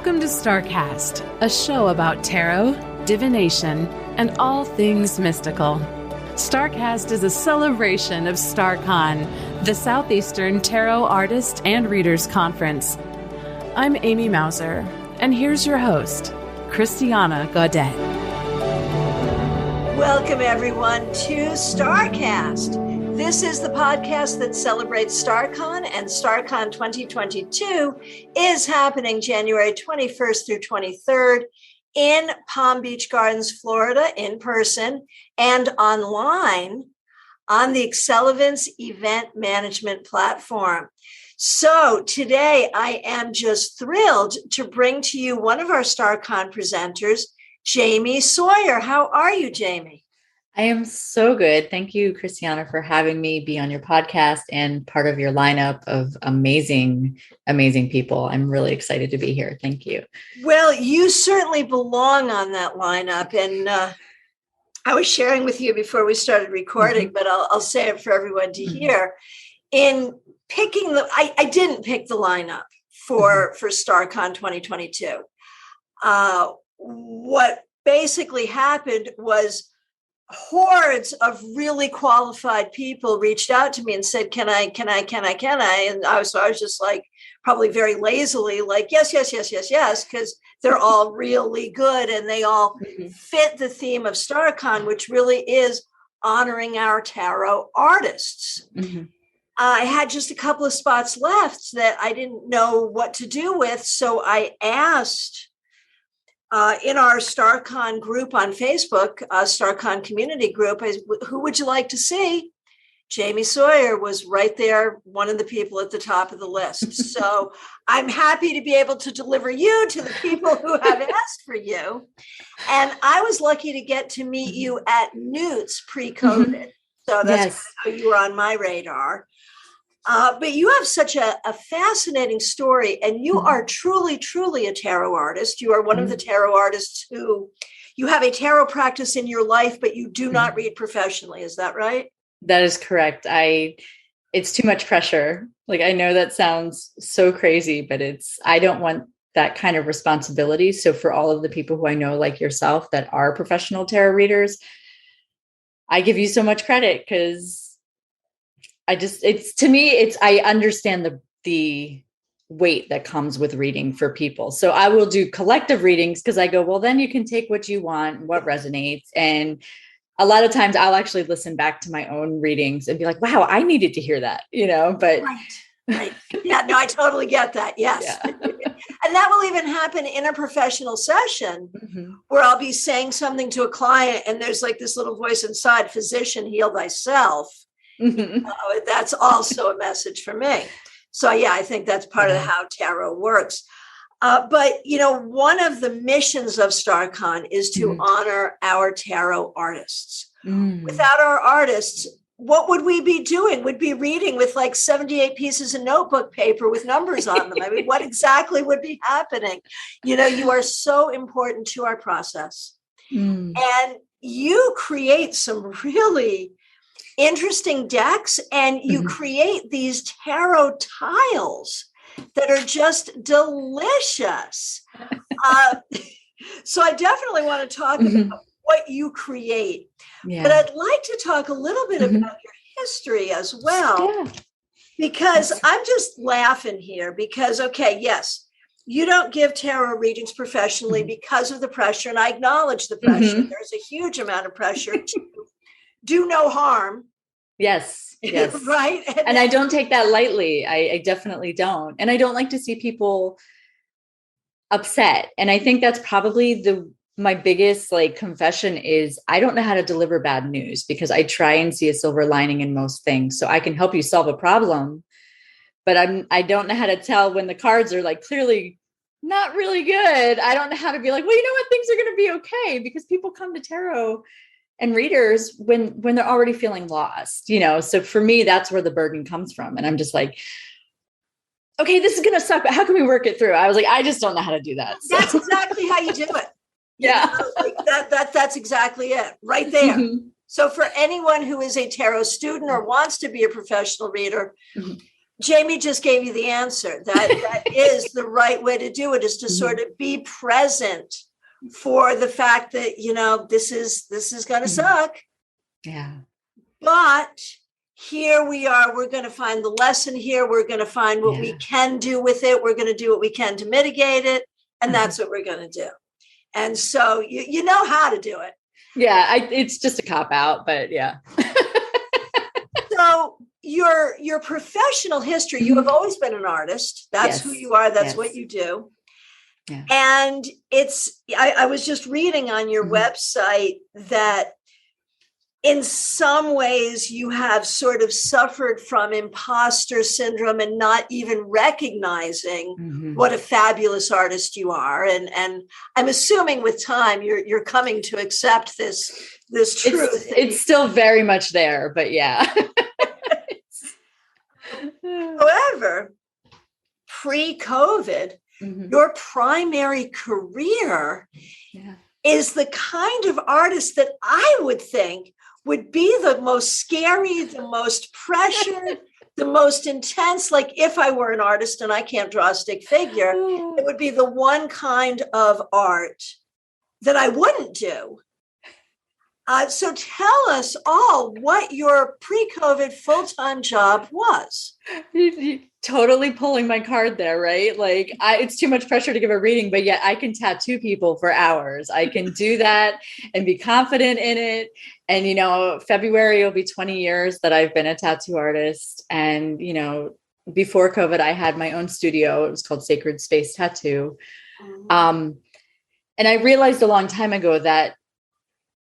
Welcome to Staarcast, a show about tarot, divination, and all things mystical. Staarcast is a celebration of StarCon, the Southeastern Tarot Artist and Readers Conference. I'm Amy Mauser, and here's your host, Christiana Gaudet. Welcome, everyone, to Staarcast. This is the podcast that celebrates StarCon, and StarCon 2022 is happening January 21st through 23rd in Palm Beach Gardens, Florida, in person and online on the Excellence event management platform. So today I am just thrilled to bring to you one of our StarCon presenters, Jamie Sawyer. How are you, Jamie? I am so good. Thank you, Christiana, for having me be on your podcast and part of your lineup of amazing, amazing people. I'm really excited to be here. Thank you. Well, you certainly belong on that lineup. And I was sharing with you before we started recording, but I'll say it for everyone to hear. In picking I didn't pick the lineup for StarCon 2022. What basically happened was hordes of really qualified people reached out to me and said, can I? And I was just like, probably very lazily, like, yes, because they're all really good and they all fit the theme of StarCon, which really is honoring our tarot artists. I had just a couple of spots left that I didn't know what to do with. So I asked in our StarCon group on Facebook, StarCon community group, who would you like to see? Jamie Sawyer was right there, one of the people at the top of the list. So I'm happy to be able to deliver you to the people who have asked for you. And I was lucky to get to meet you at Newt's pre-COVID. So that's how you were on my radar. But you have such a fascinating story, and you are truly, truly a tarot artist. You are one of the tarot artists who you have a tarot practice in your life, but you do not read professionally. Is that right? That is correct. It's too much pressure. Like, I know that sounds so crazy, but I don't want that kind of responsibility. So for all of the people who I know, like yourself, that are professional tarot readers, I give you so much credit because I understand the weight that comes with reading for people. So I will do collective readings because I go, well, then you can take what you want, what resonates. And a lot of times I'll actually listen back to my own readings and be like, wow, I needed to hear that, but right. Yeah, no, I totally get that. Yes. Yeah. And that will even happen in a professional session where I'll be saying something to a client and there's like this little voice inside, physician, heal thyself. That's also a message for me. So, yeah, I think that's part of how tarot works. But, one of the missions of StarCon is to honor our tarot artists. Without our artists, what would we be doing? We'd be reading with like 78 pieces of notebook paper with numbers on them. I mean, what exactly would be happening? You are so important to our process. And you create some really interesting decks, and you create these tarot tiles that are just delicious. So I definitely want to talk about what you create, but I'd like to talk a little bit about your history as well, because I'm just laughing here because, yes, you don't give tarot readings professionally because of the pressure, and I acknowledge the pressure. There's a huge amount of pressure to do no harm. Yes. Right. And I don't take that lightly. I definitely don't. And I don't like to see people upset. And I think that's probably my biggest confession is I don't know how to deliver bad news because I try and see a silver lining in most things. So I can help you solve a problem, but I don't know how to tell when the cards are clearly not really good. I don't know how to be like, well, you know what? Things are going to be okay, because people come to tarot and readers when they're already feeling lost, so for me, that's where the burden comes from. And I'm just like, okay, this is going to suck, but how can we work it through? I was like, I just don't know how to do that. So. That's exactly how you do it. Yeah. That's exactly it right there. So for anyone who is a tarot student or wants to be a professional reader, Jamie just gave you the answer. That is the right way to do it, is to sort of be present for the fact that, this is going to suck. Yeah. But here we are. We're going to find the lesson here. We're going to find what we can do with it. We're going to do what we can to mitigate it. And that's what we're going to do. And so you know how to do it. Yeah. It's just a cop out, but yeah. So your professional history, you have always been an artist. That's who you are. That's what you do. Yeah. And I was just reading on your website that in some ways you have sort of suffered from imposter syndrome and not even recognizing what a fabulous artist you are. And I'm assuming with time you're coming to accept this truth. It's still very much there, but yeah. However, pre-COVID, your primary career is the kind of artist that I would think would be the most scary, the most pressured, the most intense. Like if I were an artist and I can't draw a stick figure, it would be the one kind of art that I wouldn't do. So tell us all what your pre-COVID full-time job was. You're totally pulling my card there, right? Like it's too much pressure to give a reading, but yet I can tattoo people for hours. I can do that and be confident in it. And, February will be 20 years that I've been a tattoo artist. And, before COVID, I had my own studio. It was called Sacred Space Tattoo. And I realized a long time ago that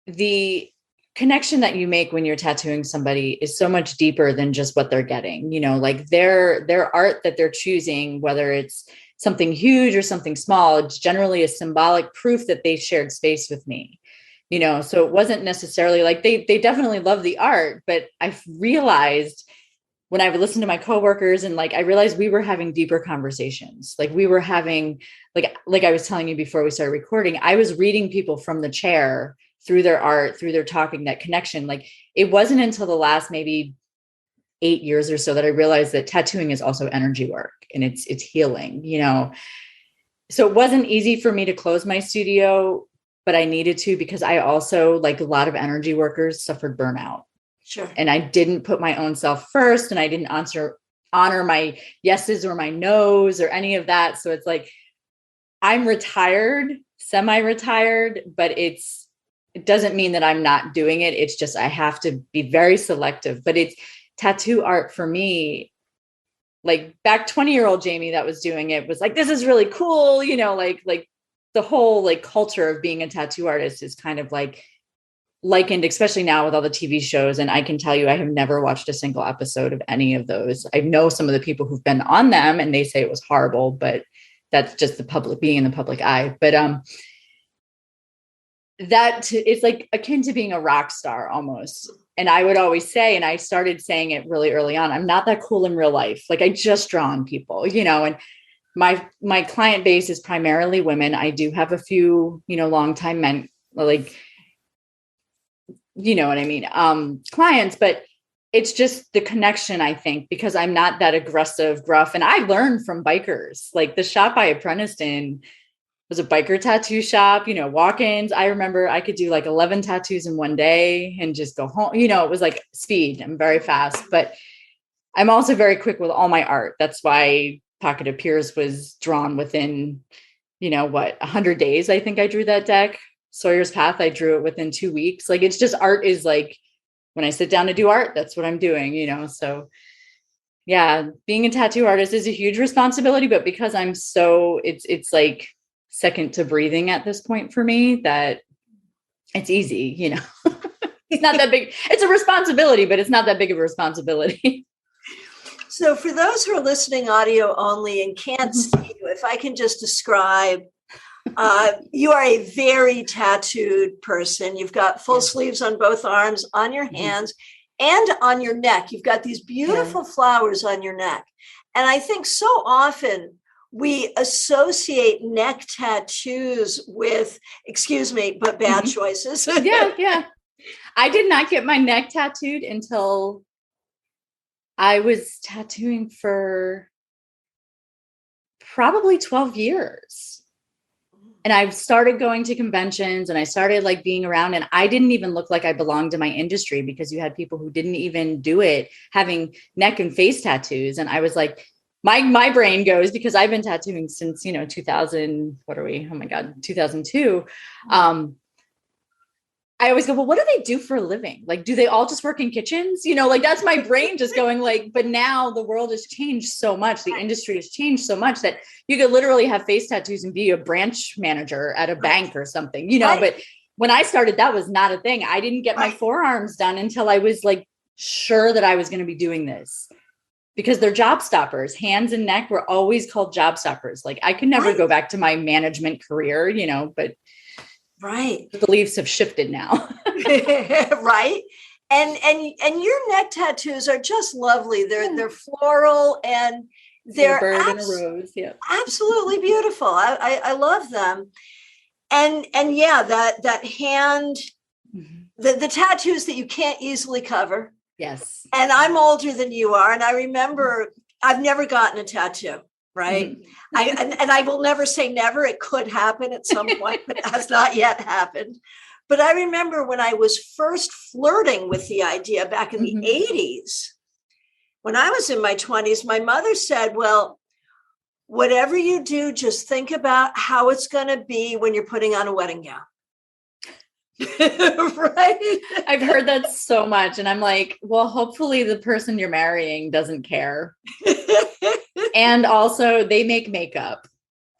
the connection that you make when you're tattooing somebody is so much deeper than just what they're getting, like their art that they're choosing, whether it's something huge or something small, it's generally a symbolic proof that they shared space with me, so it wasn't necessarily like they definitely love the art, but I've realized when I would listen to my coworkers and I realized we were having deeper conversations. Like we were having, like I was telling you before we started recording, I was reading people from the chair through their art, through their talking, that connection. It wasn't until the last maybe 8 years or so that I realized that tattooing is also energy work and it's healing, So it wasn't easy for me to close my studio, but I needed to, because I also, like a lot of energy workers, suffered burnout. Sure. And I didn't put my own self first, and I didn't honor my yeses or my nos or any of that. So it's like, I'm retired, semi-retired, but it doesn't mean that I'm not doing it. It's just, I have to be very selective, but it's tattoo art for me. Like back 20-year-old Jamie that was doing it was like, this is really cool. Like the whole culture of being a tattoo artist is kind of likened, especially now with all the TV shows. And I can tell you, I have never watched a single episode of any of those. I know some of the people who've been on them and they say it was horrible, but that's just being in the public eye. But, that it's like akin to being a rock star almost. And I would always say, and I started saying it really early on, I'm not that cool in real life. Like I just draw on people, and my client base is primarily women. I do have a few, longtime men, like, you know what I mean? Clients, but it's just the connection, I think, because I'm not that aggressive, gruff. And I learned from bikers. Like the shop I apprenticed in was a biker tattoo shop, walk-ins. I remember I could do 11 tattoos in one day and just go home. It was like speed. I'm very fast, but I'm also very quick with all my art. That's why Pocket of Peers was drawn within, 100 days. I think I drew that deck. Sawyer's Path, I drew it within 2 weeks. It's just art is when I sit down to do art, that's what I'm doing, So yeah, being a tattoo artist is a huge responsibility, but because I'm so, it's second to breathing at this point for me, that it's easy, It's not that big. It's a responsibility, but it's not that big of a responsibility. So for those who are listening audio only and can't see you, if I can just describe, you are a very tattooed person. You've got full sleeves on both arms, on your hands, and on your neck. You've got these beautiful flowers on your neck. And I think so often we associate neck tattoos with, excuse me, but bad choices. Yeah. I did not get my neck tattooed until I was tattooing for probably 12 years. And I started going to conventions and I started like being around, and I didn't even look like I belonged to my industry because you had people who didn't even do it having neck and face tattoos. And I was like, my brain goes, because I've been tattooing since, 2000, what are we? Oh my God, 2002. I always go, well, what do they do for a living? Like, do they all just work in kitchens? Like that's my brain just going like, but now the world has changed so much. The industry has changed so much that you could literally have face tattoos and be a branch manager at a bank or something, but when I started, that was not a thing. I didn't get my forearms done until I was like sure that I was going to be doing this, because they're job stoppers. Hands and neck were always called job stoppers. Like I could never go back to my management career, but the beliefs have shifted now. Right. And your neck tattoos are just lovely. They're floral and they're a bird and a rose. Yeah. Absolutely beautiful. I love them. And yeah, that hand, the tattoos that you can't easily cover. Yes. And I'm older than you are. And I remember I've never gotten a tattoo. Right. And I will never say never. It could happen at some point, but it has not yet happened. But I remember when I was first flirting with the idea back in the 80s, when I was in my 20s, my mother said, well, whatever you do, just think about how it's going to be when you're putting on a wedding gown. Right. I've heard that so much. And I'm like, well, hopefully the person you're marrying doesn't care. And also they make makeup.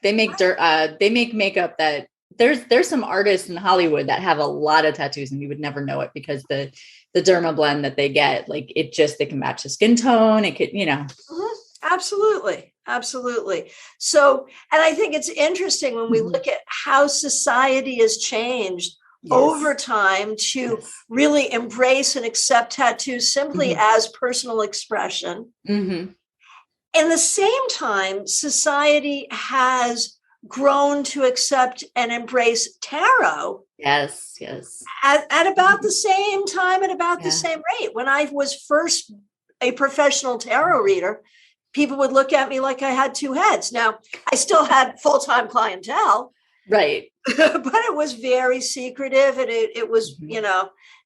They make makeup that there's some artists in Hollywood that have a lot of tattoos and you would never know it because the derma blend that they get, like it can match the skin tone. It could, Absolutely. Absolutely. So, and I think it's interesting when we look at how society has changed over time to really embrace and accept tattoos simply as personal expression. In the same time, society has grown to accept and embrace tarot. Yes. At about the same time, at about the same rate. When I was first a professional tarot reader, people would look at me like I had two heads. Now, I still had full-time clientele. Right. But it was very secretive and it was,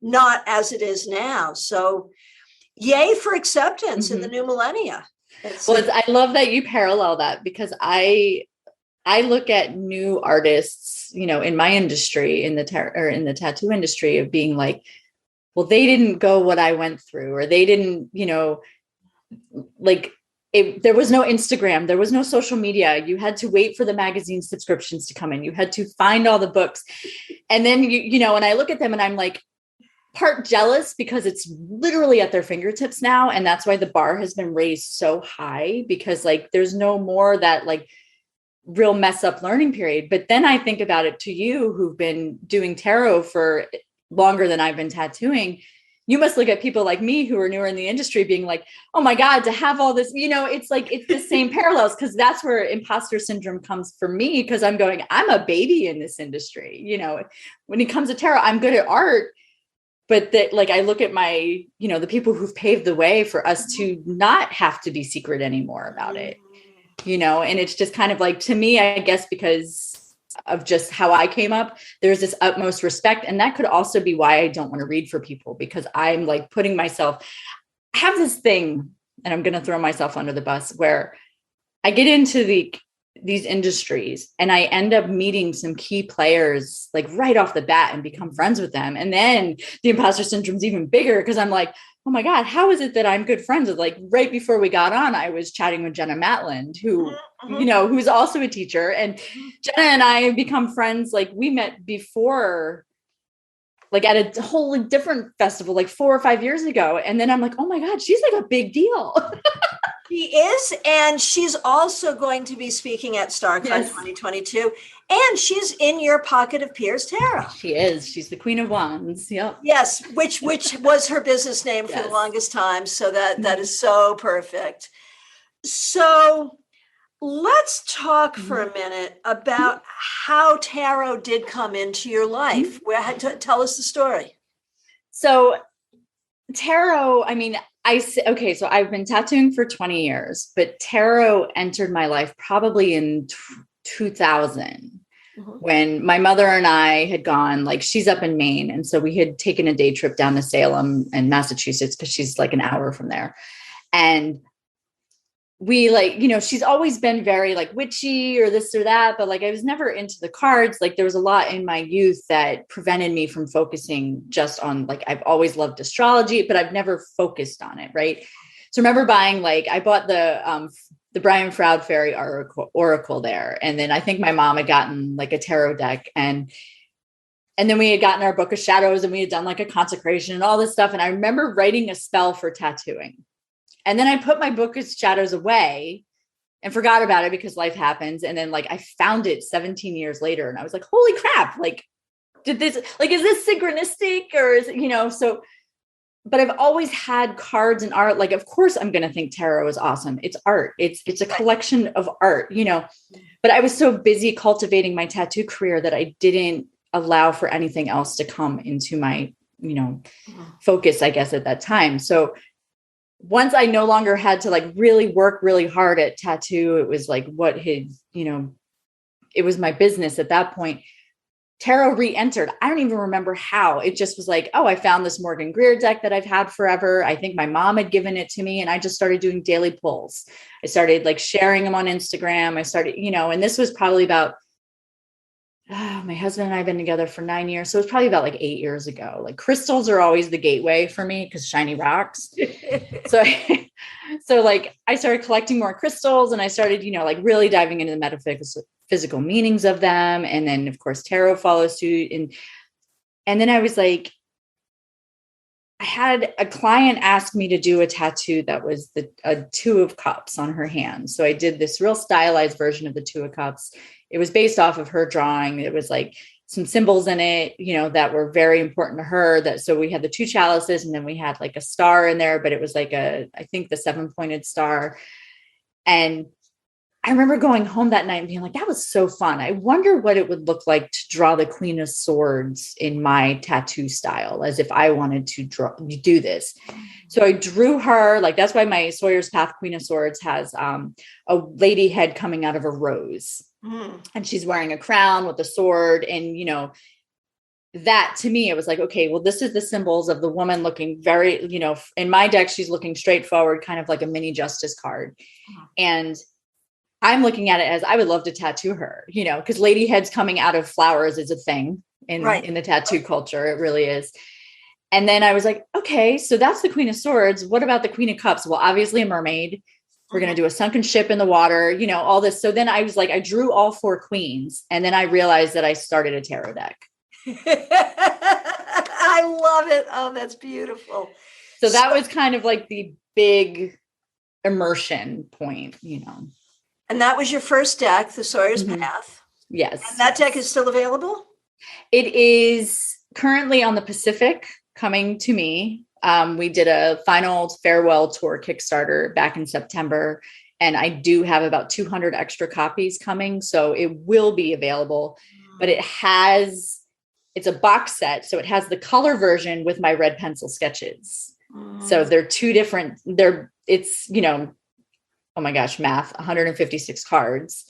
not as it is now. So yay for acceptance in the new millennia. I love that you parallel that, because I look at new artists, in my industry, in the tattoo industry, of being like, well, they didn't go what I went through, or they didn't, there was no Instagram, there was no social media. You had to wait for the magazine subscriptions to come in. You had to find all the books. And then, and I look at them and I'm like, part jealous because it's literally at their fingertips now. And that's why the bar has been raised so high, because like, there's no more that like real mess up learning period. But then I think about it to you who've been doing tarot for longer than I've been tattooing. You must look at people like me who are newer in the industry being like, oh my God, to have all this, it's like, it's the same parallels. Cause that's where imposter syndrome comes for me. Cause I'm going, I'm a baby in this industry. When it comes to tarot, I'm good at art, but that, like, I look at my, the people who've paved the way for us to not have to be secret anymore about it, and it's just kind of like, to me, I guess, because of just how I came up, there's this utmost respect. And that could also be why I don't want to read for people, because I'm like putting myself, I have this thing, and I'm going to throw myself under the bus, where I get into these industries and I end up meeting some key players like right off the bat and become friends with them. And then the imposter syndrome is even bigger, because I'm like, oh my God, how is it that I'm good friends with, like, right before we got on, I was chatting with Jenna Matland, who, who's also a teacher, and Jenna and I have become friends. Like, we met before, like at a wholly different festival, like 4 or 5 years ago. And then I'm like, oh my God, she's like a big deal. She is. And she's also going to be speaking at Staarcast 2022. And she's in your Pocket of Peers Tarot. She is. She's the Queen of Wands. Yep. Yes. Which was her business name for the longest time. So that is so perfect. So let's talk for a minute about how tarot did come into your life. Tell us the story. So tarot, I mean, Okay, so I've been tattooing for 20 years, but tarot entered my life probably in 2000 when my mother and I had gone, like she's up in Maine. And so we had taken a day trip down to Salem and Massachusetts because she's like an hour from there. And we like, she's always been very like witchy or this or that, but like I was never into the cards. Like there was a lot in my youth that prevented me from focusing just on like, I've always loved astrology, but I've never focused on it. Right. So I remember buying, like, I bought the Brian Froud Fairy Oracle there. And then I think my mom had gotten like a tarot deck and then we had gotten our Book of Shadows and we had done like a consecration and all this stuff. And I remember writing a spell for tattooing. And then I put my Book of Shadows away and forgot about it because life happens. And then like, I found it 17 years later and I was like, holy crap. Like, is this synchronistic or is it, so, but I've always had cards and art. Like, of course I'm going to think tarot is awesome. It's art. It's a collection of art, but I was so busy cultivating my tattoo career that I didn't allow for anything else to come into my, focus, I guess, at that time. So once I no longer had to like really work really hard at tattoo, it was like it was my business at that point. Tarot re-entered. I don't even remember how. It just was like, oh, I found this Morgan Greer deck that I've had forever. I think my mom had given it to me and I just started doing daily pulls. I started like sharing them on Instagram. I started, and this was probably about, my husband and I have been together for 9 years. So it was probably about like 8 years ago. Like crystals are always the gateway for me because shiny rocks. So like I started collecting more crystals and I started, like really diving into the metaphysical meanings of them. And then of course, tarot follows suit. And then I was like, I had a client ask me to do a tattoo that was a Two of Cups on her hand. So I did this real stylized version of the Two of Cups. It was based off of her drawing. It was like some symbols in it, that were very important to her. So we had the two chalices and then we had like a star in there, but it was like I think the 7-pointed star. And I remember going home that night and being like, that was so fun. I wonder what it would look like to draw the Queen of Swords in my tattoo style, as if I wanted to do this. So I drew her, like, that's why my Sawyer's Path Queen of Swords has a lady head coming out of a rose. And she's wearing a crown with a sword. And, that to me, it was like, okay, well, this is the symbols of the woman looking very, in my deck, she's looking straight forward, kind of like a mini justice card. And I'm looking at it as I would love to tattoo her, because lady heads coming out of flowers is a thing in the tattoo culture. It really is. And then I was like, okay, so that's the Queen of Swords. What about the Queen of Cups? Well, obviously a mermaid. We're going to do a sunken ship in the water, all this. So then I was like, I drew all 4 queens. And then I realized that I started a tarot deck. I love it. Oh, that's beautiful. So that was kind of like the big immersion point, And that was your first deck, the Sawyer's Path. Yes. And that deck is still available? It is currently on the Pacific coming to me. We did a final farewell tour Kickstarter back in September, and I do have about 200 extra copies coming. So it will be available, but it's a box set. So it has the color version with my red pencil sketches. So they're two different, it's, oh my gosh, math, 156 cards.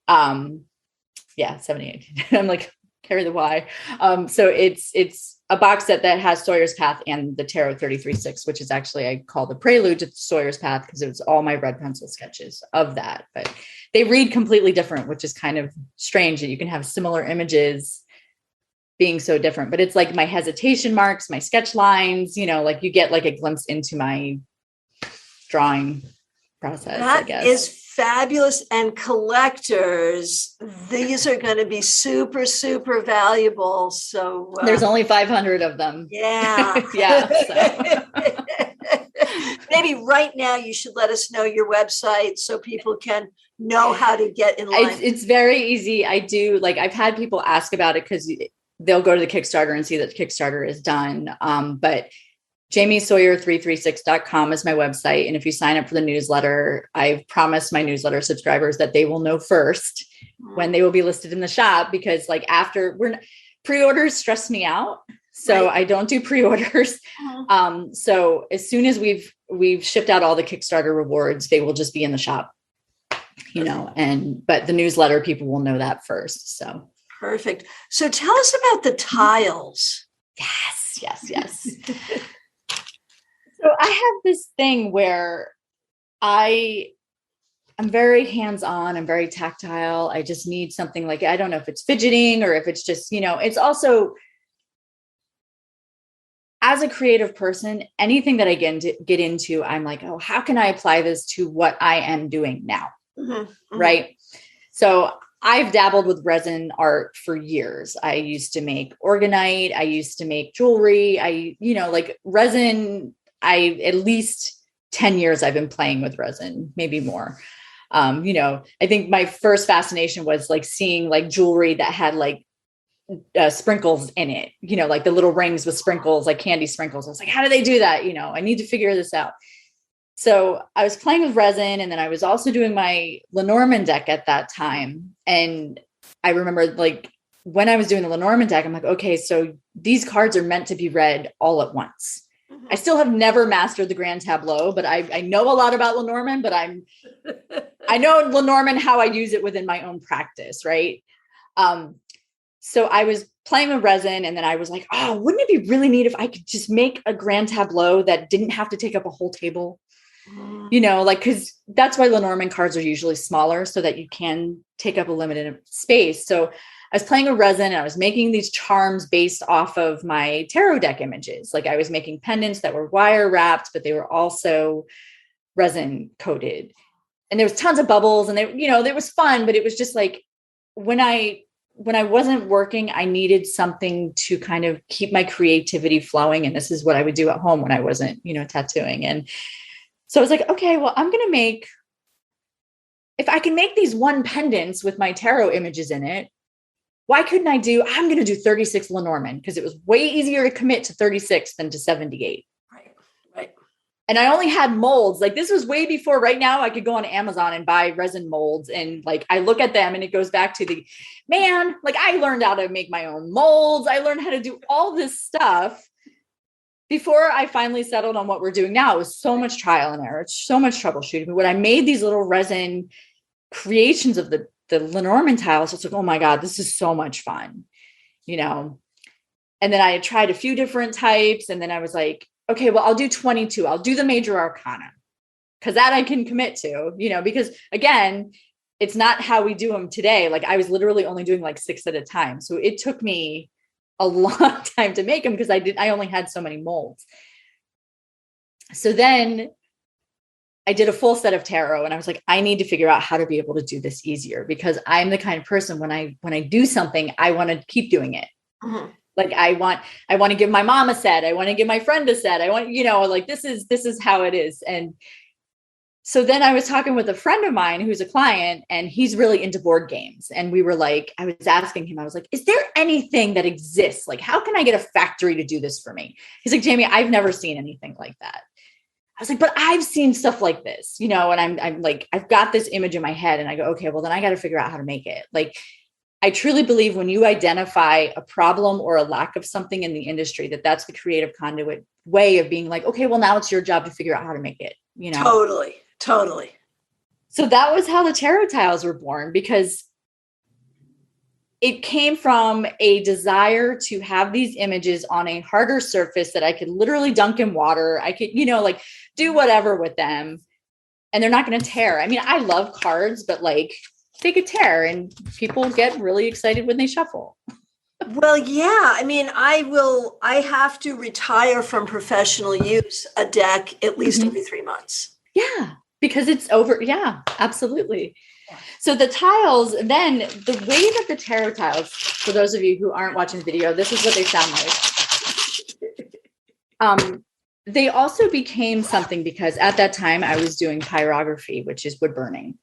78. I'm like, carry the Y. So it's a box set that has Sawyer's Path and the Tarot 33-6, which is actually, I call the prelude to Sawyer's Path because it was all my red pencil sketches of that. But they read completely different, which is kind of strange that you can have similar images being so different. But it's like my hesitation marks, my sketch lines, like you get like a glimpse into my drawing process. That I guess is fabulous. And collectors, these are going to be super, super valuable. So there's only 500 of them. Yeah. Yeah. So. Maybe right now you should let us know your website so people can know how to get in line. It's very easy. I do, like, I've had people ask about it because they'll go to the Kickstarter and see that the Kickstarter is done. But JamieSawyer336.com is my website. And if you sign up for the newsletter, I've promised my newsletter subscribers that they will know first when they will be listed in the shop, because like after pre-orders stress me out. So I don't do pre-orders. So as soon as we've shipped out all the Kickstarter rewards, they will just be in the shop, but the newsletter, people will know that first. So perfect. So tell us about the tiles. Yes. So I have this thing where I'm very hands-on. I'm very tactile. I just need something like, I don't know if it's fidgeting or if it's just, it's also, as a creative person, anything that I get into, I'm like, oh, how can I apply this to what I am doing now? Right. So I've dabbled with resin art for years. I used to make organite. I used to make jewelry. Like resin, at least 10 years I've been playing with resin, maybe more. I think my first fascination was like seeing like jewelry that had like sprinkles in it, like the little rings with sprinkles, like candy sprinkles. I was like, how do they do that? I need to figure this out. So I was playing with resin, and then I was also doing my Lenormand deck at that time. And I remember like when I was doing the Lenormand deck, I'm like, okay, so these cards are meant to be read all at once. I still have never mastered the Grand Tableau, but I know a lot about Lenormand, but I know Lenormand, how I use it within my own practice. Right. So I was playing with resin, and then I was like, oh, wouldn't it be really neat if I could just make a Grand Tableau that didn't have to take up a whole table? Cause that's why Lenormand cards are usually smaller so that you can take up a limited space. So I was playing with resin, and I was making these charms based off of my tarot deck images. Like I was making pendants that were wire wrapped, but they were also resin coated, and there was tons of bubbles, and it was fun, but it was just like when I wasn't working, I needed something to kind of keep my creativity flowing. And this is what I would do at home when I wasn't, tattooing. And so I was like, okay, well, if I can make these one pendants with my tarot images in it, why couldn't I'm going to do 36 Lenormand, because it was way easier to commit to 36 than to 78. Right. And I only had molds. Like this was way before. Right now I could go on Amazon and buy resin molds. And like, I look at them and it goes back to I learned how to make my own molds. I learned how to do all this stuff before I finally settled on what we're doing now. It was so much trial and error. It's so much troubleshooting. But when I made these little resin creations of the Lenormand tiles, it's like, oh my God, this is so much fun, And then I had tried a few different types. And then I was like, okay, well, I'll do 22. I'll do the major arcana, because that I can commit to, because again, it's not how we do them today. Like I was literally only doing like 6 at a time. So it took me a long time to make them because I only had so many molds. So then I did a full set of tarot, and I was like, I need to figure out how to be able to do this easier, because I'm the kind of person when I do something, I want to keep doing it. Like I want to give my mom a set. I want to give my friend a set. I want, like this is how it is. And so then I was talking with a friend of mine who's a client, and he's really into board games. And we were like, I was asking him, I was like, is there anything that exists? Like, how can I get a factory to do this for me? He's like, Jamie, I've never seen anything like that. I was like, but I've seen stuff like this, and I'm like, I've got this image in my head, and I go, okay, well then I got to figure out how to make it. Like, I truly believe when you identify a problem or a lack of something in the industry, that's the creative conduit way of being like, okay, well now it's your job to figure out how to make it, Totally. So that was how the tarot tiles were born, because it came from a desire to have these images on a harder surface that I could literally dunk in water. I could, do whatever with them, and they're not going to tear. I mean, I love cards, but like they could tear, and people get really excited when they shuffle. Well, yeah. I mean, I have to retire from professional use a deck at least every 3 months. Yeah, because it's over. Yeah, absolutely. So the tiles, then the way that the tarot tiles, for those of you who aren't watching the video, this is what they sound like. They also became something because at that time I was doing pyrography, which is wood burning.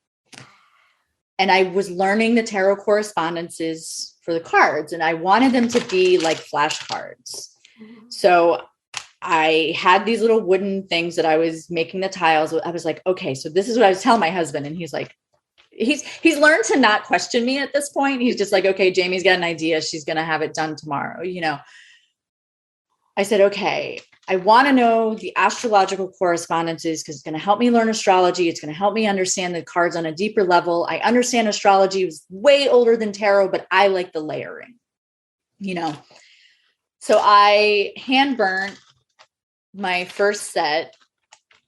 And I was learning the tarot correspondences for the cards, and I wanted them to be like flashcards. So I had these little wooden things that I was making the tiles. I was like, okay, so this is what I was telling my husband. And he's like, he's learned to not question me at this point. He's just like, okay, Jamie's got an idea. She's going to have it done tomorrow, I said, okay, I want to know the astrological correspondences because it's going to help me learn astrology. It's going to help me understand the cards on a deeper level. I understand astrology was way older than tarot, but I like the layering, So I hand burnt my first set,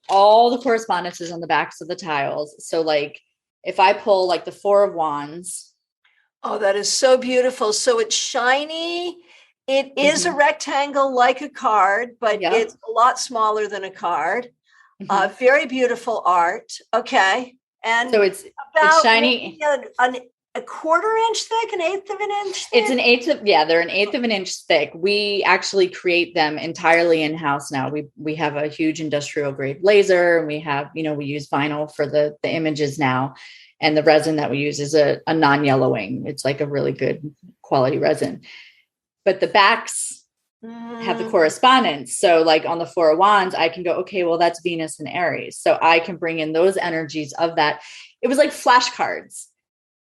all the correspondences on the backs of the tiles. So like if I pull like the 4 of Wands. Oh, that is so beautiful. So it's shiny. It is a rectangle like a card, but it's a lot smaller than a card. Very beautiful art. Okay. And so it's shiny. A 1/4 inch thick, an 1/8 of an inch thick? It's an 1/8 of, they're an 1/8 of an inch thick. We actually create them entirely in-house now. We have a huge industrial grade laser, and we have, we use vinyl for the images now. And the resin that we use is a non-yellowing. It's like a really good quality resin. But the backs have the correspondence. So like on the 4 of Wands, I can go, okay, well, that's Venus and Aries. So I can bring in those energies of that. It was like flashcards.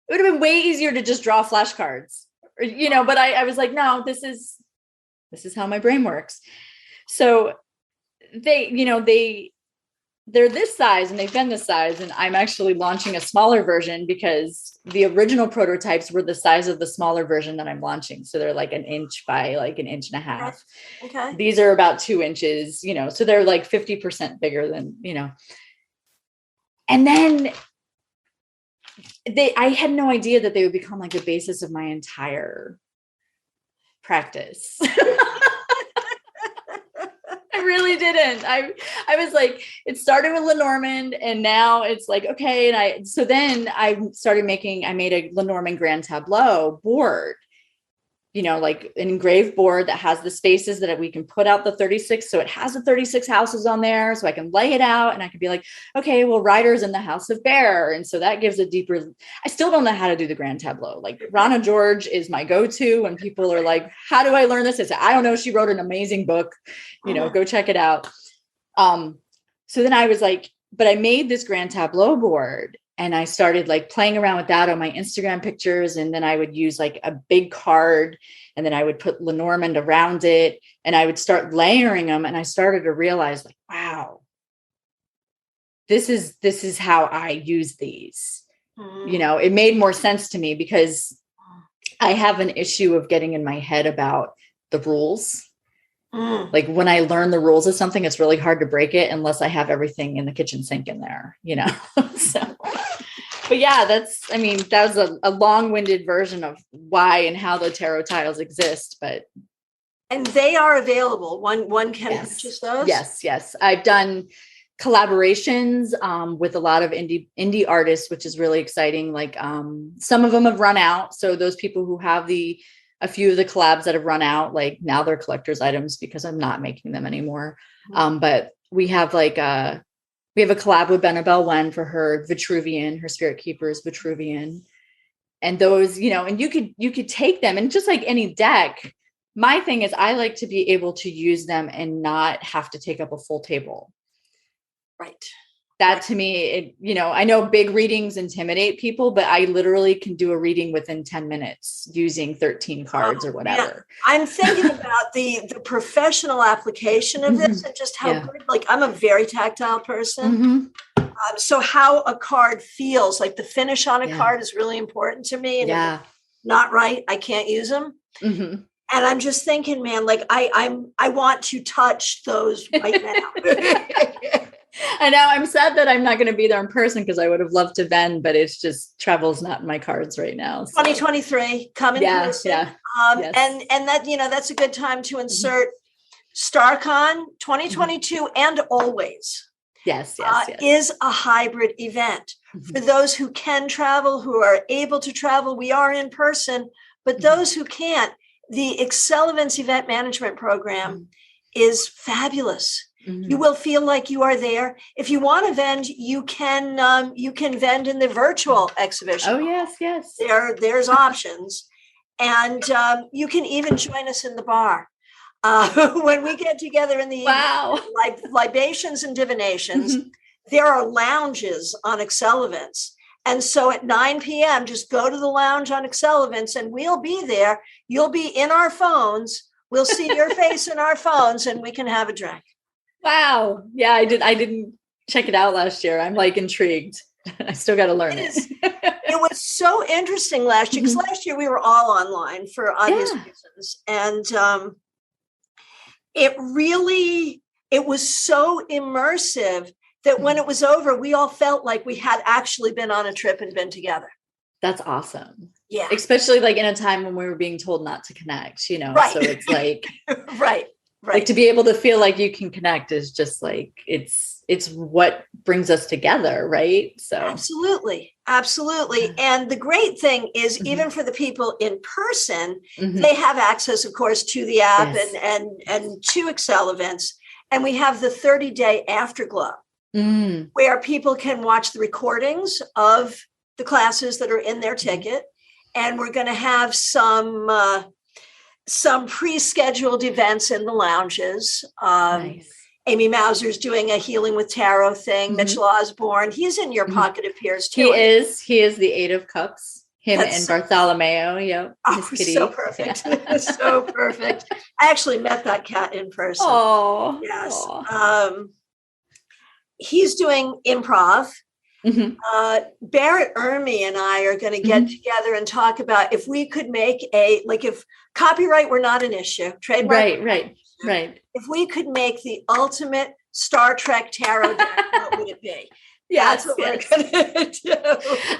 It would have been way easier to just draw flashcards, but I was like, no, this is how my brain works. So they're this size and they've been this size. And I'm actually launching a smaller version because the original prototypes were the size of the smaller version that I'm launching. So they're like 1 inch by like 1.5 inches. Okay. These are about 2 inches, so they're like 50% bigger than, and then I had no idea that they would become like the basis of my entire practice. I really didn't. I was like, it started with Lenormand and now it's like, okay. And so then I made a Lenormand grand tableau board, like an engraved board that has the spaces that we can put out the 36. So it has the 36 houses on there. So I can lay it out and I can be like, okay, well, Ryder's in the house of Bear. And so that gives a deeper, I still don't know how to do the grand tableau. Like Rana George is my go-to when people are like, how do I learn this? I say, I don't know. She wrote an amazing book, go check it out. So then I was like, but I made this grand tableau board. And I started like playing around with that on my Instagram pictures. And then I would use like a big card and then I would put Lenormand around it and I would start layering them. And I started to realize like, wow, this is how I use these. It made more sense to me because I have an issue of getting in my head about the rules. Like when I learn the rules of something, it's really hard to break it unless I have everything in the kitchen sink in there, so, but yeah, that was a long-winded version of why and how the tarot tiles exist, and they are available. One can purchase those. Yes. I've done collaborations with a lot of indie artists, which is really exciting. Like some of them have run out. So those people who have a few of the collabs that have run out, like now they're collector's items because I'm not making them anymore. But we have a collab with Benabel Wen for her Vitruvian, her Spirit Keeper's Vitruvian. And those, and you could take them and just like any deck, my thing is I like to be able to use them and not have to take up a full table. Right. That to me, I know big readings intimidate people, but I literally can do a reading within 10 minutes using 13 cards or whatever. Yeah. I'm thinking about the professional application of this and just how good, like I'm a very tactile person. So how a card feels, like the finish on a card is really important to me. And if it's not right, I can't use them. And I'm just thinking, man, like I want to touch those right now. I know I'm sad that I'm not going to be there in person because I would have loved to vend, but it's just travel's not in my cards right now. So. 2023, come in person. Yes. And that, that's a good time to insert StarCon 2022 and always. Yes. Is a hybrid event. For those who can travel, who are able to travel, we are in person, but those who can't, the Accelerance Event Management Program is fabulous. You will feel like you are there. If you want to vend, you can vend in the virtual exhibition. Oh, yes. There's options. And you can even join us in the bar. When we get together in the libations and divinations, there are lounges on Accelerance. And so at 9 p.m., just go to the lounge on Accelerance and we'll be there. You'll be in our phones. We'll see your face in our phones and we can have a drink. Wow. Yeah, I didn't check it out last year. I'm like intrigued. I still got to learn it. It was so interesting last year because last year we were all online for obvious reasons. And it was so immersive that when it was over, we all felt like we had actually been on a trip and been together. That's awesome. Yeah. Especially like in a time when we were being told not to connect, Right. So it's like, right. Like to be able to feel like you can connect is just like, it's what brings us together. Right. So absolutely. And the great thing is even for the people in person, they have access, of course, to the app and to Excel events. And we have the 30-day afterglow where people can watch the recordings of the classes that are in their ticket. And we're going to have some pre-scheduled events in the lounges. Nice. Amy Mauser's doing a Healing with Tarot thing. Mitchell Osborne, he's in your pocket of peers too. He is the 8 of Cups. And Bartholomew. Yep. Oh, so perfect. So perfect. I actually met that cat in person. Oh, yes. He's doing improv. Barrett Ermey and I are going to get together and talk about if we could make if copyright were not an issue, trademark. Right. If we could make the ultimate Star Trek tarot deck, what would it be? Yes, That's what we're going to do.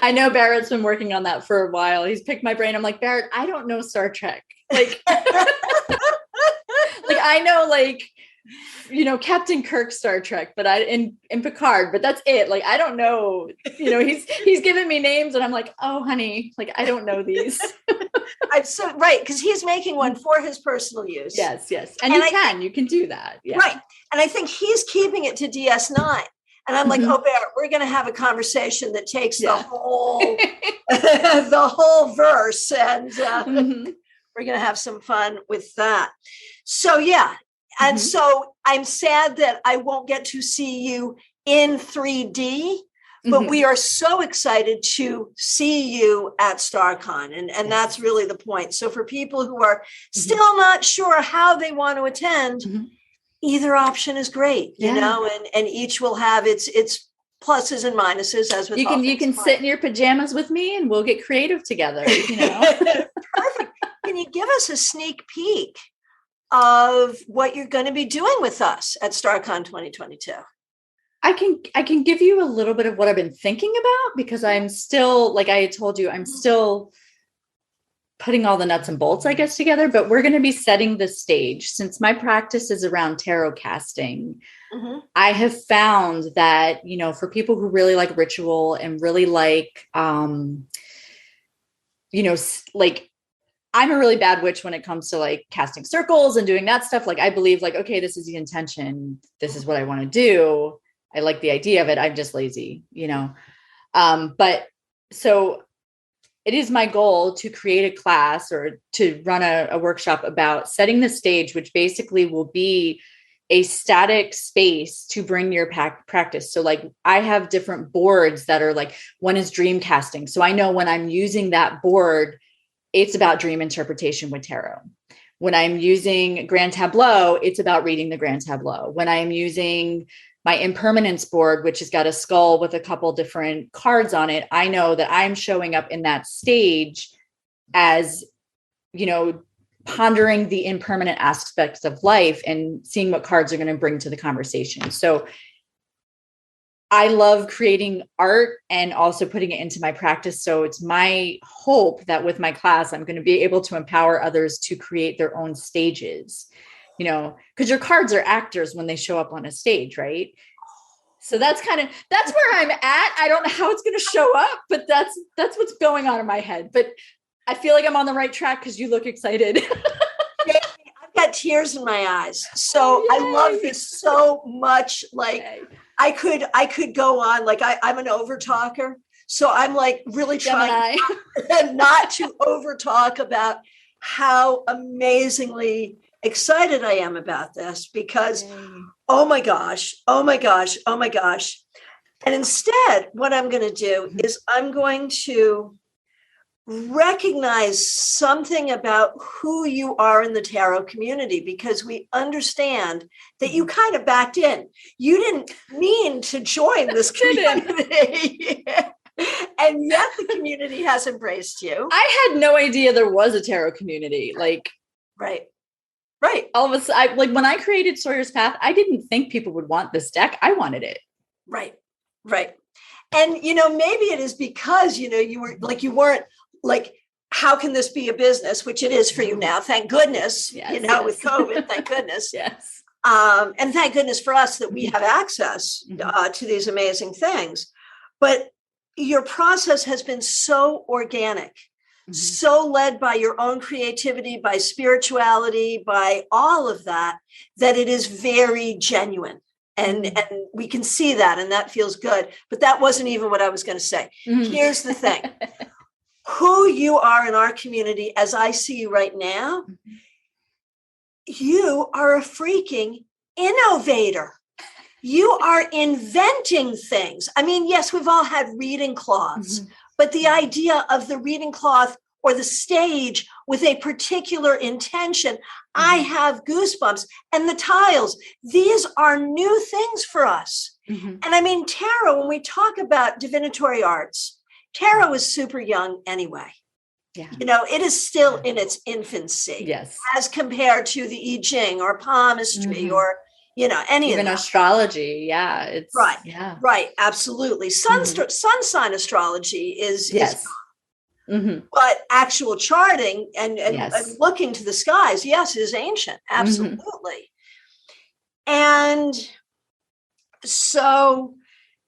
I know Barrett's been working on that for a while. He's picked my brain. I'm like, Barrett, I don't know Star Trek. Like, I know Captain Kirk Star Trek, but in Picard, but that's it. Like, I don't know, he's given me names and I'm like, oh honey, like, I don't know these. I'm so right. Cause he's making one for his personal use. Yes. And you can do that. Yeah. Right. And I think he's keeping it to DS9. And I'm like, oh, Barrett, we're going to have a conversation that takes the whole, the whole verse. And we're going to have some fun with that. So, yeah. And so I'm sad that I won't get to see you in 3D, but we are so excited to see you at StarCon. And that's really the point. So for people who are still not sure how they want to attend, either option is great, and each will have its pluses and minuses as with you can sit in your pajamas with me and we'll get creative together. Perfect. Can you give us a sneak peek of what you're going to be doing with us at StarCon 2022? I can give you a little bit of what I've been thinking about because I'm still, like I had told you, I'm still putting all the nuts and bolts, I guess, together, but we're going to be setting the stage. Since my practice is around tarot casting, I have found that, for people who really like ritual and really like, like I'm a really bad witch when it comes to like casting circles and doing that stuff. Like I believe like, okay, this is the intention. This is what I want to do. I like the idea of it. I'm just lazy, but so it is my goal to create a class or to run a workshop about setting the stage, which basically will be a static space to bring your practice. So like I have different boards that are like, one is dream casting. So I know when I'm using that board, it's about dream interpretation with tarot. When I'm using Grand Tableau, it's about reading the Grand Tableau. When I'm using my impermanence board, which has got a skull with a couple different cards on it, I know that I'm showing up in that stage as, pondering the impermanent aspects of life and seeing what cards are going to bring to the conversation. So I love creating art and also putting it into my practice. So it's my hope that with my class, I'm going to be able to empower others to create their own stages, because your cards are actors when they show up on a stage, right? So that's where I'm at. I don't know how it's going to show up, but that's what's going on in my head. But I feel like I'm on the right track because you look excited. I've got tears in my eyes. So I love this so much. Like I could go on. Like I'm an over talker. So I'm like really trying not to over talk about how amazingly excited I am about this because, oh my gosh. And instead, what I'm going to do is I'm going to recognize something about who you are in the tarot community, because we understand that you kind of backed in. You didn't mean to join this community. And yet the community has embraced you. I had no idea there was a tarot community. Like, right. All of a sudden, like when I created Sawyer's Path, I didn't think people would want this deck. I wanted it. Right. And, maybe it is because, you weren't like, how can this be a business? Which it is for you now. Thank goodness, yes. With COVID, thank goodness. Yes. And thank goodness for us that we have access to these amazing things. But your process has been so organic, so led by your own creativity, by spirituality, by all of that it is very genuine. And we can see that, and that feels good. But that wasn't even what I was going to say. Here's the thing. Who you are in our community, as I see you right now, you are a freaking innovator. You are inventing things. I mean, yes, we've all had reading cloths, but the idea of the reading cloth or the stage with a particular intention, I have goosebumps. And the tiles, these are new things for us. And I mean, tarot, when we talk about divinatory arts, tarot is super young anyway. Yeah. It is still in its infancy. Yes. As compared to the I Ching or palmistry or any even of that. Astrology. Yeah. It's right. Yeah. Right. Absolutely. Sun sign astrology is but actual charting and looking to the skies, yes, is ancient. Absolutely. And so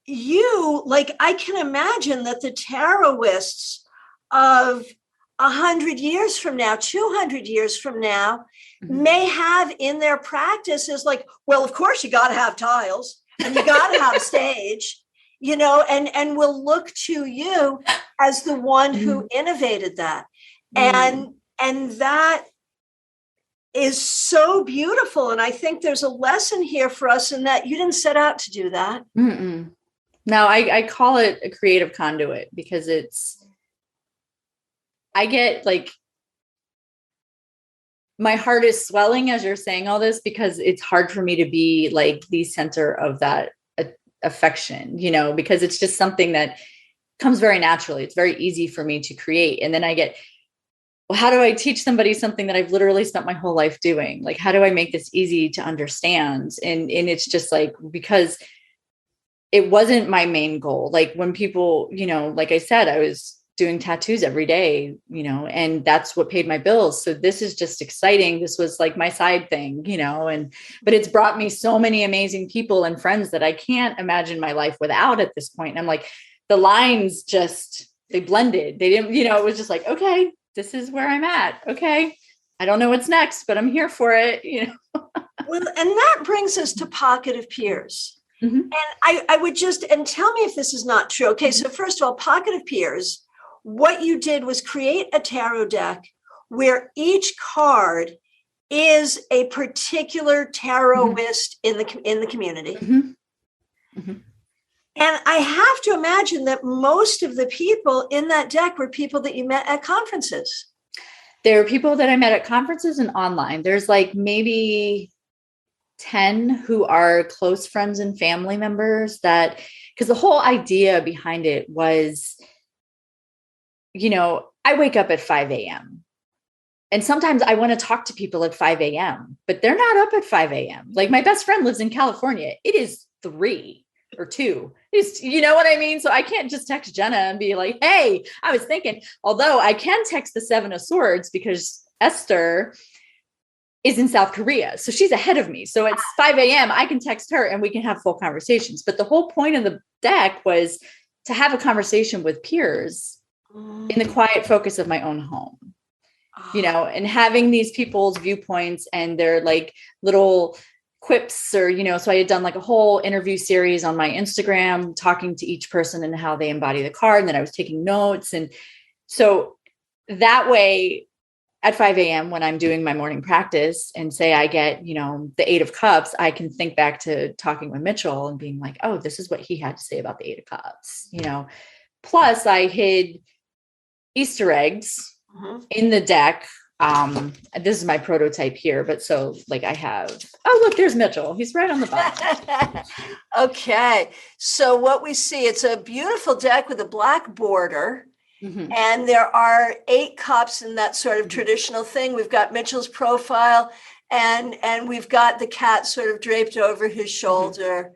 I can imagine that the tarotists of 100 years from now, 200 years from now, may have in their practices well, of course you got to have tiles and you got to have stage, and we'll look to you as the one who innovated that. And that is so beautiful. And I think there's a lesson here for us in that you didn't set out to do that. No, I call it a creative conduit because I get my heart is swelling as you're saying all this, because it's hard for me to be the center of that affection, because it's just something that comes very naturally. It's very easy for me to create. And then I get, well, how do I teach somebody something that I've literally spent my whole life doing? How do I make this easy to understand? And it's just because it wasn't my main goal. When people, like I said, I was doing tattoos every day, and that's what paid my bills. So this is just exciting. This was my side thing, but it's brought me so many amazing people and friends that I can't imagine my life without at this point. And I'm the lines they blended. They didn't, it was just okay, this is where I'm at. Okay. I don't know what's next, but I'm here for it, Well, and that brings us to Pocket of Peers. And I would and tell me if this is not true. Okay. So first of all, Pocket of Peers, what you did was create a tarot deck where each card is a particular tarotist in the community. And I have to imagine that most of the people in that deck were people that you met at conferences. There are people that I met at conferences and online. There's maybe 10 who are close friends and family members because the whole idea behind it was, I wake up at 5 a.m. and sometimes I want to talk to people at 5 a.m., but they're not up at 5 a.m. My best friend lives in California. It is 3 or 2. You know what I mean? So I can't just text Jenna and be hey, I was thinking, although I can text the 7 of Swords because Esther is in South Korea. So she's ahead of me. So it's 5 a.m. I can text her and we can have full conversations. But the whole point of the deck was to have a conversation with peers in the quiet focus of my own home, and having these people's viewpoints and their little quips or, so I had done a whole interview series on my Instagram, talking to each person and how they embody the card. And then I was taking notes. And so that way at 5 a.m. when I'm doing my morning practice and say I get, the 8 of Cups, I can think back to talking with Mitchell and being oh, this is what he had to say about the 8 of Cups, Plus I hid Easter eggs in the deck. This is my prototype here, but so like I have, oh, look, there's Mitchell. He's right on the bottom. Okay. So what we see, it's a beautiful deck with a black border. And there are 8 cups in that sort of traditional thing. We've got Mitchell's profile and we've got the cat sort of draped over his shoulder.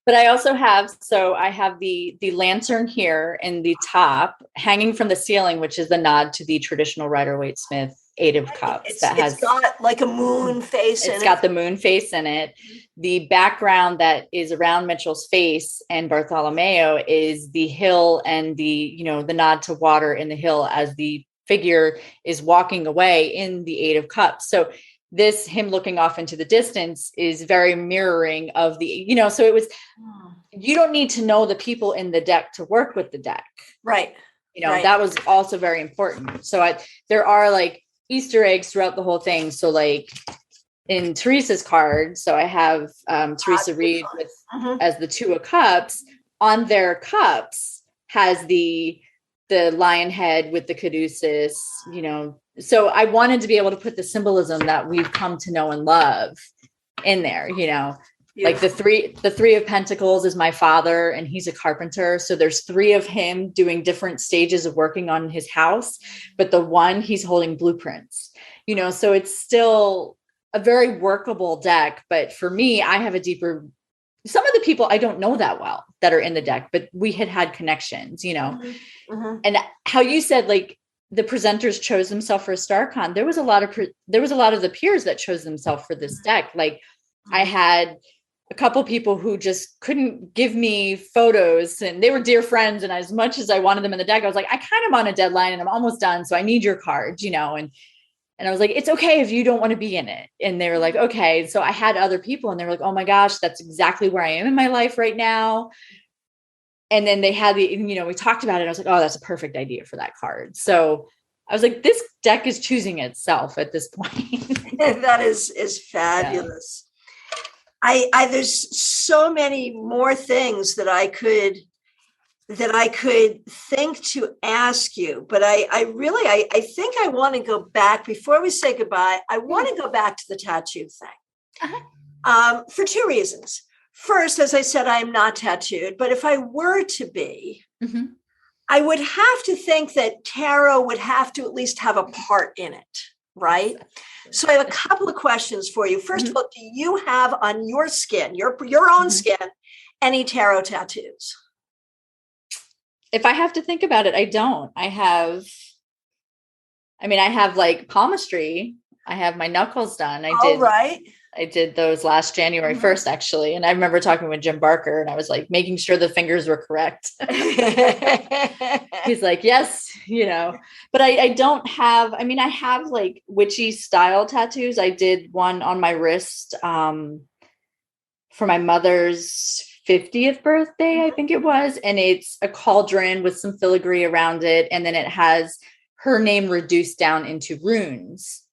But I also have, so I have the lantern here in the top hanging from the ceiling, which is the nod to the traditional Rider-Waite-Smith 8 of cups. It's got like a moon face in it. It's got the moon face in it. The background that is around Mitchell's face and Bartholomew is the hill and the nod to water in the hill as the figure is walking away in the 8 of cups. So this, him looking off into the distance, is very mirroring of the, so it was, you don't need to know the people in the deck to work with the deck. Right. That was also very important. So there are like Easter eggs throughout the whole thing. So like in Teresa's card, so I have Teresa Reed with as the 2 of cups. On their cups has the lion head with the caduceus, so I wanted to be able to put the symbolism that we've come to know and love in there, like the three of pentacles is my father and he's a carpenter. So there's 3 of him doing different stages of working on his house, but the one he's holding blueprints, so it's still a very workable deck. But for me, I have some of the people I don't know that well that are in the deck, but we had connections, and how you said, like, the presenters chose themselves for a StarCon. There was a lot of the peers that chose themselves for this deck. Like I had a couple people who just couldn't give me photos, and they were dear friends. And as much as I wanted them in the deck, I was like, I kind of on a deadline and I'm almost done. So I need your cards, and I was like, it's okay if you don't want to be in it. And they were like, okay. So I had other people and they were like, oh my gosh, that's exactly where I am in my life right now. And then they had we talked about it. I was like, oh, that's a perfect idea for that card. So I was like, this deck is choosing itself at this point. That is fabulous. Yeah. There's so many more things that I could think to ask you, but I think I want to go back before we say goodbye. I want to go back to the tattoo thing for 2 reasons. First, as I said, I am not tattooed, but if I were to be, I would have to think that tarot would have to at least have a part in it, right? So I have a couple of questions for you. First of all, do you have on your skin, your own skin, any tarot tattoos? If I have to think about it, I don't. I have like palmistry. I have my knuckles done. I did those last January 1st, actually. And I remember talking with Jim Barker and I was like making sure the fingers were correct. He's like, yes, but I don't have, I have like witchy style tattoos. I did one on my wrist for my mother's 50th birthday, I think it was. And it's a cauldron with some filigree around it. And then it has her name reduced down into runes.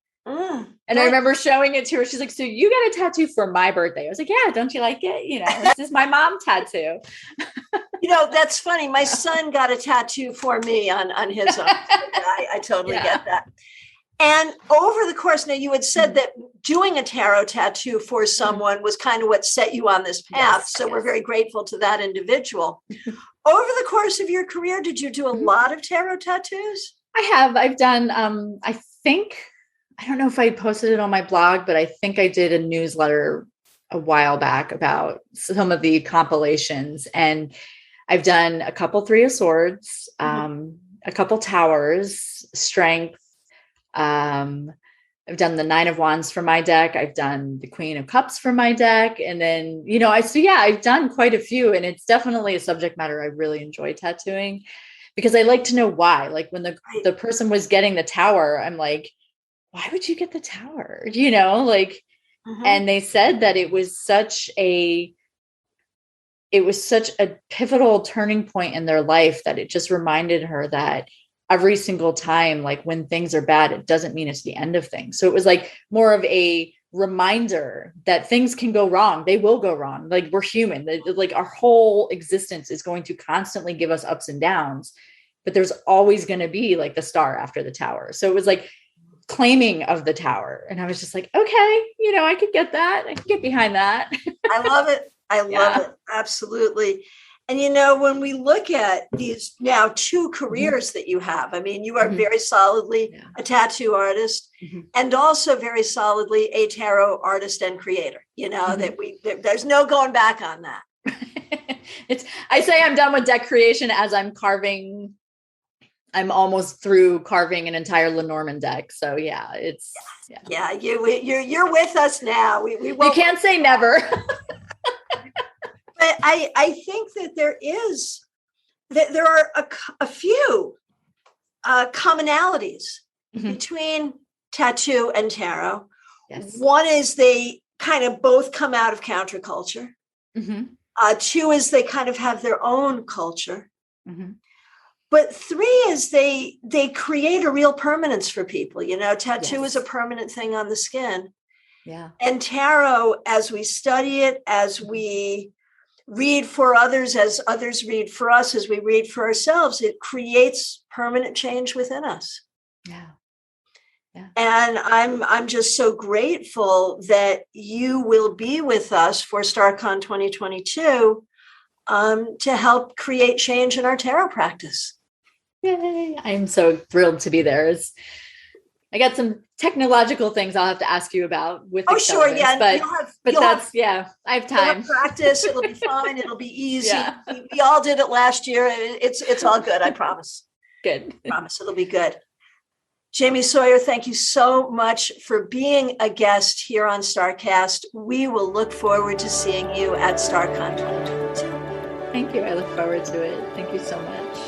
And I remember showing it to her. She's like, so you got a tattoo for my birthday. I was like, yeah, don't you like it? This is my mom tattoo. That's funny. My son got a tattoo for me on his own. I totally get that. And over the course, now you had said that doing a tarot tattoo for someone was kind of what set you on this path. Yes, so we're very grateful to that individual. Over the course of your career, did you do a lot of tarot tattoos? I have. I've done, I don't know if I posted it on my blog, but I think I did a newsletter a while back about some of the compilations. And I've done a couple 3 of Swords, a couple Towers, Strength. I've done the 9 of Wands for my deck. I've done the Queen of Cups for my deck. And then, I've done quite a few, and it's definitely a subject matter I really enjoy tattooing because I like to know why. Like when the person was getting the Tower, I'm like, why would you get the Tower? And they said that it was such a pivotal turning point in their life that it just reminded her that every single time, like when things are bad, it doesn't mean it's the end of things. So it was like more of a reminder that things can go wrong. They will go wrong. Like we're human. Like our whole existence is going to constantly give us ups and downs. but there's always going to be like the star after the tower. So it was like claiming of the tower. And I was just like, okay, I could get that. I could get behind that. I love it. I love it. Absolutely. And, when we look at these now 2 careers that you have, I mean, you are very solidly a tattoo artist and also very solidly a tarot artist and creator, there's no going back on that. I say I'm done with deck creation as I'm carving. I'm almost through carving an entire Lenormand deck. So yeah, you're with us now. We won't, you can't say never. But I think that there are a few commonalities between tattoo and tarot. Yes. One is they kind of both come out of counterculture. 2 is they kind of have their own culture. But 3 is they create a real permanence for people. Tattoo is a permanent thing on the skin. Yeah. And tarot, as we study it, as we read for others, as others read for us, as we read for ourselves, it creates permanent change within us. Yeah. And I'm just so grateful that you will be with us for StarCon 2022 to help create change in our tarot practice. Yay. I'm so thrilled to be there. I got some technological things I'll have to ask you about with. Oh, sure. Yeah. I have time. Practice. It'll be fine. It'll be easy. Yeah. We all did it last year. It's all good. I promise. Good. I promise it'll be good. Jamie Sawyer, thank you so much for being a guest here on Staarcast. We will look forward to seeing you at StarCon 2022. Thank you. I look forward to it. Thank you so much.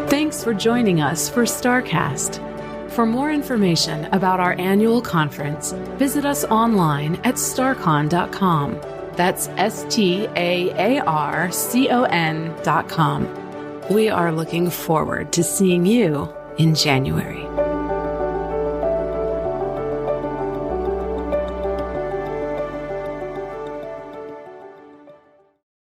Thanks for joining us for Staarcast. For more information about our annual conference, visit us online at staarcon.com. That's STAARCON.com. We are looking forward to seeing you in January.